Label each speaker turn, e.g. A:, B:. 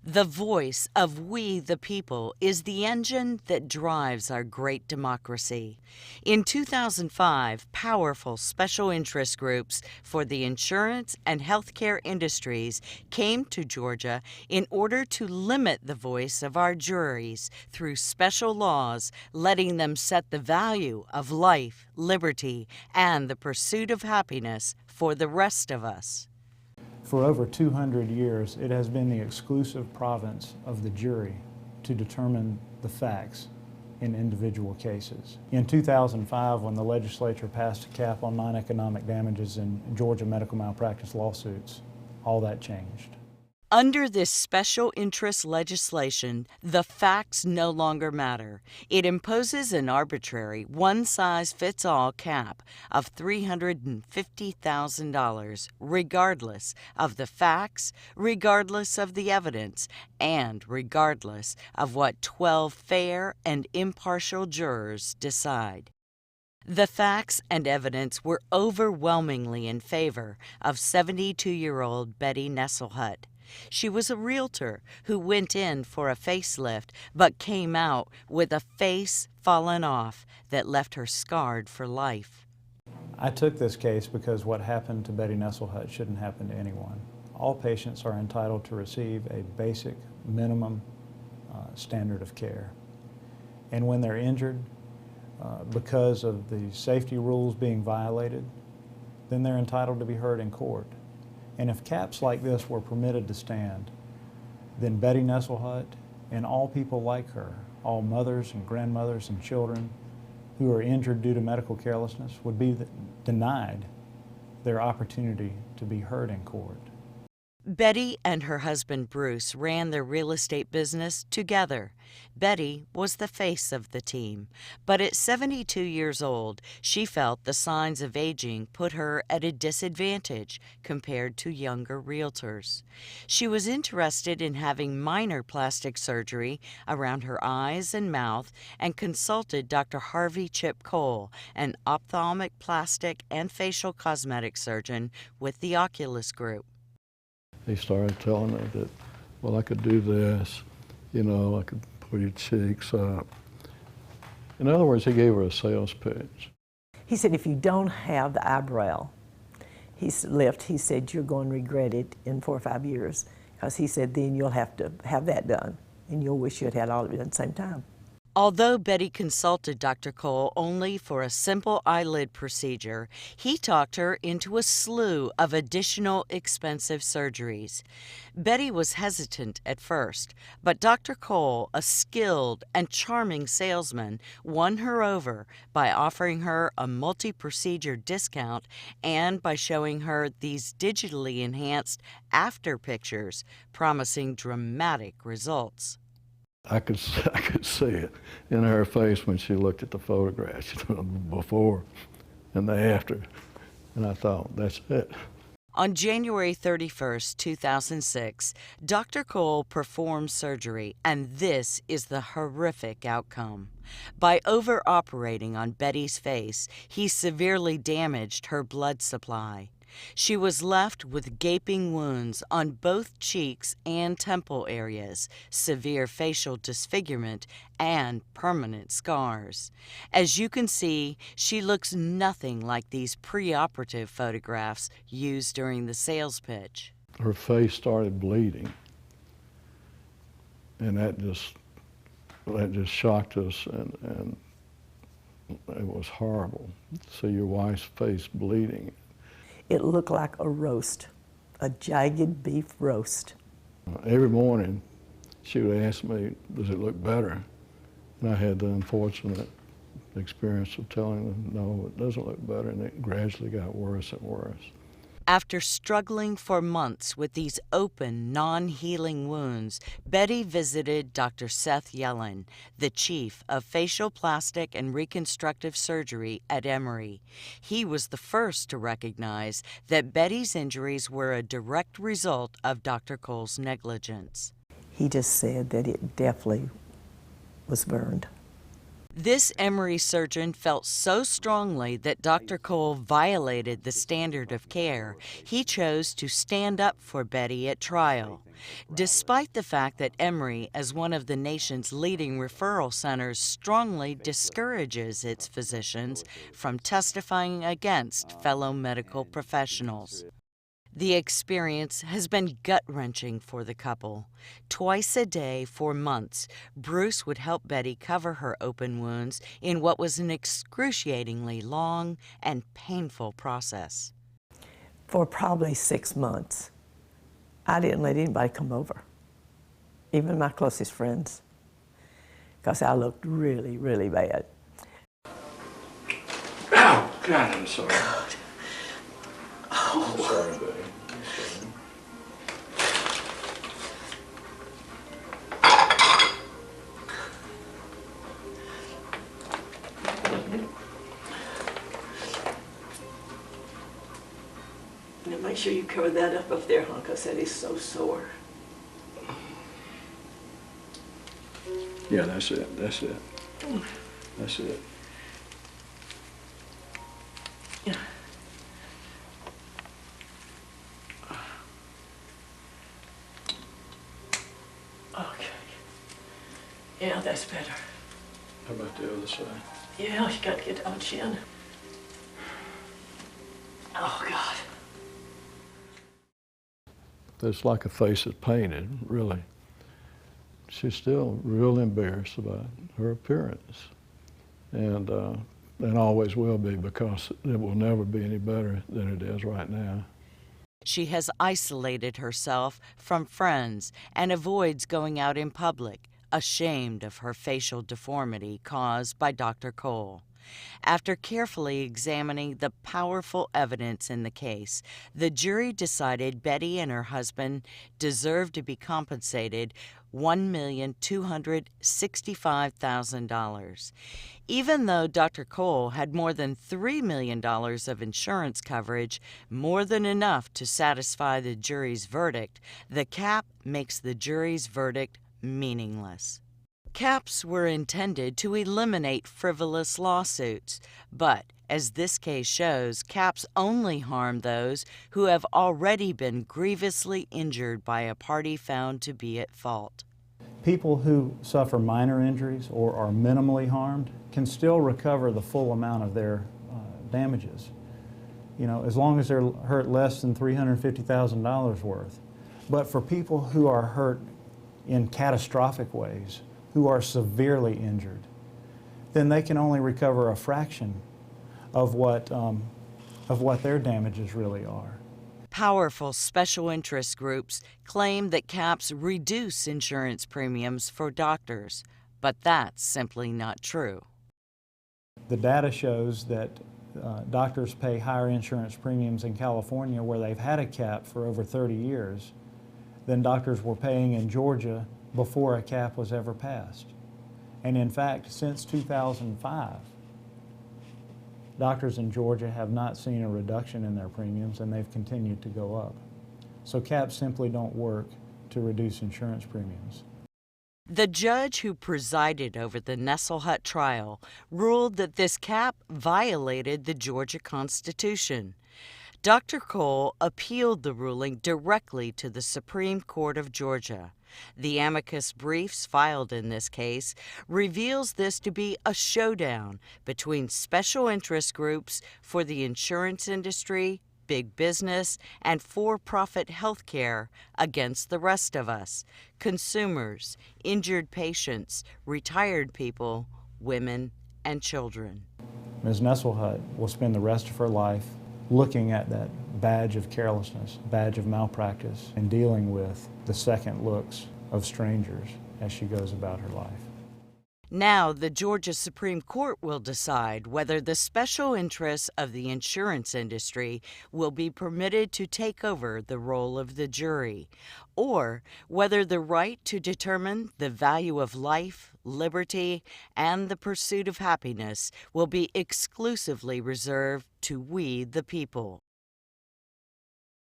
A: The voice of we the people is the engine that drives our great democracy. In 2005, powerful special interest groups for the insurance and healthcare industries came to Georgia in order to limit the voice of our juries through special laws, letting them set the value of life, liberty, and the pursuit of happiness for the rest of us.
B: For over 200 years, it has been the exclusive province of the jury to determine the facts in individual cases. In 2005, when the legislature passed a cap on non-economic damages in Georgia medical malpractice lawsuits, all that changed.
A: Under this special interest legislation, the facts no longer matter. It imposes an arbitrary, one-size-fits-all cap of $350,000, regardless of the facts, regardless of the evidence, and regardless of what 12 fair and impartial jurors decide. The facts and evidence were overwhelmingly in favor of 72-year-old Betty Nestlehutt. She was a realtor who went in for a facelift but came out with a face fallen off that left her scarred for life.
B: I took this case because what happened to Betty Nestlehutt shouldn't happen to anyone. All patients are entitled to receive a basic minimum standard of care. And when they're injured because of the safety rules being violated, then they're entitled to be heard in court. And if caps like this were permitted to stand, then Betty Nestlehutt and all people like her, all mothers and grandmothers and children who are injured due to medical carelessness, would be denied their opportunity to be heard in court.
A: Betty and her husband Bruce ran their real estate business together. Betty was the face of the team, but at 72 years old, she felt the signs of aging put her at a disadvantage compared to younger realtors. She was interested in having minor plastic surgery around her eyes and mouth and consulted Dr. Harvey Chip Cole, an ophthalmic, plastic, and facial cosmetic surgeon with the Oculus Group.
C: He started telling her that, well, I could do this, you know, I could put your cheeks up. In other words, he gave her a sales pitch.
D: He said, if you don't have the eyebrow lift, he said, you're going to regret it in 4 or 5 years. Because he said, then you'll have to have that done, and you'll wish you had had all of it at the same time.
A: Although Betty consulted Dr. Cole only for a simple eyelid procedure, he talked her into a slew of additional expensive surgeries. Betty was hesitant at first, but Dr. Cole, a skilled and charming salesman, won her over by offering her a multi-procedure discount and by showing her these digitally enhanced after pictures, promising dramatic results.
C: I could see it in her face when she looked at the photographs, before and the after. And I thought, that's it.
A: On January 31st, 2006, Dr. Cole performed surgery, and this is the horrific outcome. By over-operating on Betty's face, he severely damaged her blood supply. She was left with gaping wounds on both cheeks and temple areas, severe facial disfigurement, and permanent scars. As you can see, she looks nothing like these preoperative photographs used during the sales pitch.
C: Her face started bleeding, and that just shocked us, and it was horrible to see your wife's face bleeding.
D: It looked like a roast, a jagged beef roast.
C: Every morning, she would ask me, does it look better? And I had the unfortunate experience of telling her, no, it doesn't look better, and it gradually got worse and worse.
A: After struggling for months with these open, non-healing wounds, Betty visited Dr. Seth Yellen, the chief of facial plastic and reconstructive surgery at Emory. He was the first to recognize that Betty's injuries were a direct result of Dr. Cole's negligence.
D: He just said that it definitely was burned.
A: This Emory surgeon felt so strongly that Dr. Cole violated the standard of care, he chose to stand up for Betty at trial. Despite the fact that Emory, as one of the nation's leading referral centers, strongly discourages its physicians from testifying against fellow medical professionals. The experience has been gut-wrenching for the couple. Twice a day for months, Bruce would help Betty cover her open wounds in what was an excruciatingly long and painful process.
D: For probably 6 months, I didn't let anybody come over, even my closest friends, because I looked really, really bad.
C: Oh, God, I'm sorry. I'm sorry, Betty.
D: Now make sure you cover that up there, huh, because that is so sore.
C: Yeah, that's it. That's it. That's it.
D: Yeah. Okay. Yeah, that's better.
C: How about the other side?
D: Yeah, you got to get out chin. Oh, God.
C: It's like a face is painted, really. She's still real embarrassed about her appearance. And always will be, because it will never be any better than it is right now.
A: She has isolated herself from friends and avoids going out in public, ashamed of her facial deformity caused by Dr. Cole. After carefully examining the powerful evidence in the case, the jury decided Betty and her husband deserved to be compensated $1,265,000. Even though Dr. Cole had more than $3 million of insurance coverage, more than enough to satisfy the jury's verdict, the cap makes the jury's verdict meaningless. Caps were intended to eliminate frivolous lawsuits, but, as this case shows, caps only harm those who have already been grievously injured by a party found to be at fault.
B: People who suffer minor injuries or are minimally harmed can still recover the full amount of their damages, as long as they're hurt less than $350,000 worth. But for people who are hurt in catastrophic ways, who are severely injured, then they can only recover a fraction of what their damages really are.
A: Powerful special interest groups claim that caps reduce insurance premiums for doctors, but that's simply not true.
B: The data shows that doctors pay higher insurance premiums in California, where they've had a cap for over 30 years, than doctors were paying in Georgia before a cap was ever passed. And in fact, since 2005, doctors in Georgia have not seen a reduction in their premiums, and they've continued to go up. So caps simply don't work to reduce insurance premiums.
A: The judge who presided over the Nestlehutt trial ruled that this cap violated the Georgia Constitution. Dr. Cole appealed the ruling directly to the Supreme Court of Georgia. The amicus briefs filed in this case reveals this to be a showdown between special interest groups for the insurance industry, big business, and for-profit health care against the rest of us, consumers, injured patients, retired people, women, and children.
B: Ms. Nestlehutt will spend the rest of her life looking at that badge of carelessness, badge of malpractice, and dealing with the second looks of strangers as she goes about her life.
A: Now, the Georgia Supreme Court will decide whether the special interests of the insurance industry will be permitted to take over the role of the jury, or whether the right to determine the value of life, liberty, and the pursuit of happiness will be exclusively reserved to we the people.